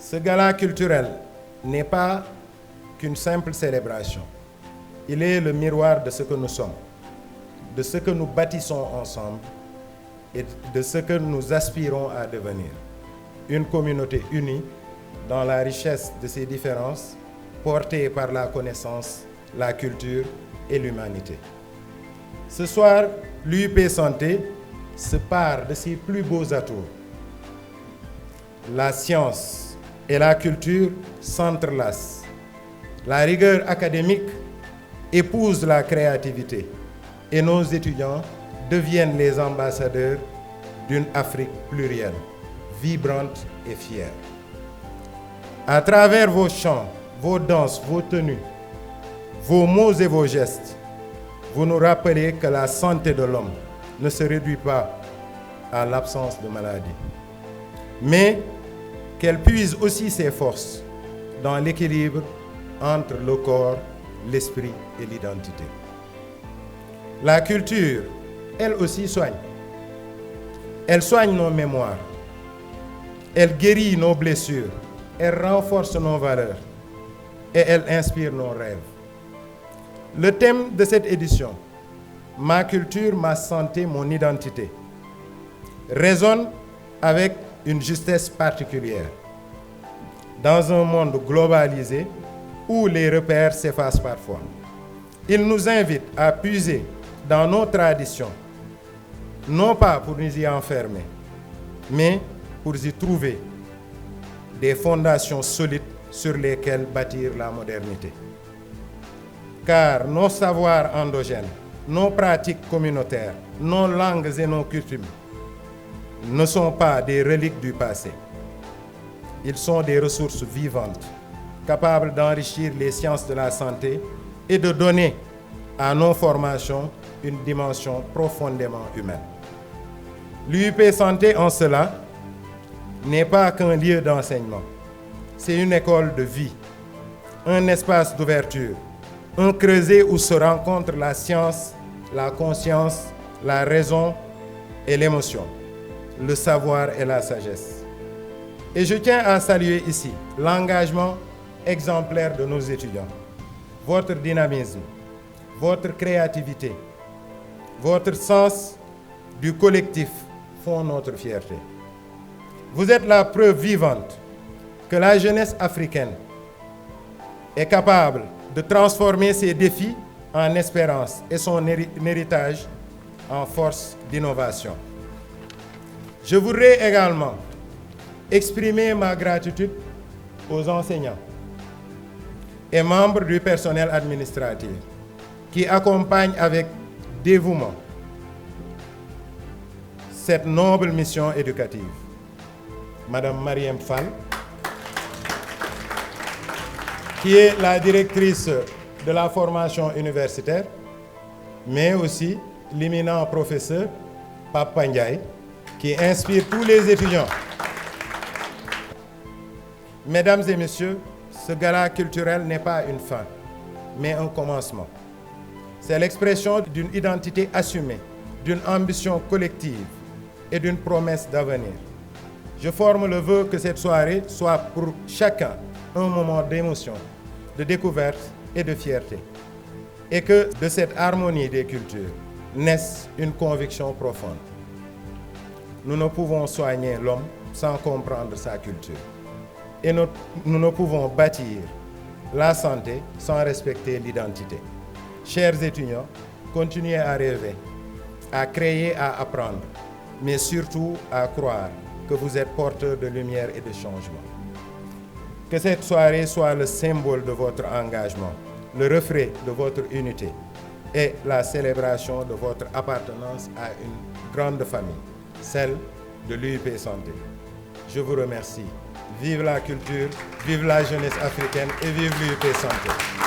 Ce gala culturel n'est pas qu'une simple célébration. Il est le miroir de ce que nous sommes, de ce que nous bâtissons ensemble et de ce que nous aspirons à devenir. Une communauté unie dans la richesse de ses différences, portée par la connaissance, la culture et l'humanité. Ce soir, l'UIP Santé se pare de ses plus beaux atouts. La science et la culture s'entrelacent. La rigueur académique épouse la créativité et nos étudiants deviennent les ambassadeurs d'une Afrique plurielle, vibrante et fière. À travers vos chants, vos danses, vos tenues, vos mots et vos gestes, vous nous rappelez que la santé de l'homme ne se réduit pas à l'absence de maladie, mais qu'elle puise aussi ses forces dans l'équilibre entre le corps, l'esprit et l'identité. La culture, elle aussi soigne. Elle soigne nos mémoires. Elle guérit nos blessures. Elle renforce nos valeurs. Et elle inspire nos rêves. Le thème de cette édition, Ma culture, ma santé, mon identité, résonne avec une justesse particulière. Dans un monde globalisé où les repères s'effacent parfois, il nous invite à puiser dans nos traditions, non pas pour nous y enfermer, mais pour y trouver des fondations solides sur lesquelles bâtir la modernité. Car nos savoirs endogènes, nos pratiques communautaires, nos langues et nos coutumes ne sont pas des reliques du passé. Ils sont des ressources vivantes, capables d'enrichir les sciences de la santé et de donner à nos formations une dimension profondément humaine. L'UIP Santé, en cela, n'est pas qu'un lieu d'enseignement. C'est une école de vie, un espace d'ouverture, un creuset où se rencontrent la science, la conscience, la raison et l'émotion, le savoir et la sagesse. Et je tiens à saluer ici l'engagement exemplaire de nos étudiants, votre dynamisme, votre créativité, votre sens du collectif font notre fierté. Vous êtes la preuve vivante que la jeunesse africaine est capable de transformer ses défis en espérance et son héritage en force d'innovation. Je voudrais également exprimer ma gratitude aux enseignants et membres du personnel administratif qui accompagnent avec dévouement cette noble mission éducative. Madame Mariam Fall, qui est la directrice de la formation universitaire, mais aussi l'éminent professeur Pape Ndiaye, qui inspire tous les étudiants. Mesdames et messieurs, ce gala culturel n'est pas une fin, mais un commencement. C'est l'expression d'une identité assumée, d'une ambition collective et d'une promesse d'avenir. Je forme le vœu que cette soirée soit pour chacun un moment d'émotion, de découverte et de fierté. Et que de cette harmonie des cultures naisse une conviction profonde. Nous ne pouvons soigner l'homme sans comprendre sa culture. Et nous ne pouvons bâtir la santé sans respecter l'identité. Chers étudiants, continuez à rêver, à créer, à apprendre, mais surtout à croire que vous êtes porteurs de lumière et de changement. Que cette soirée soit le symbole de votre engagement, le reflet de votre unité et la célébration de votre appartenance à une grande famille, celle de l'UIP Santé. Je vous remercie. Vive la culture, vive la jeunesse africaine et vive l'UIP Santé.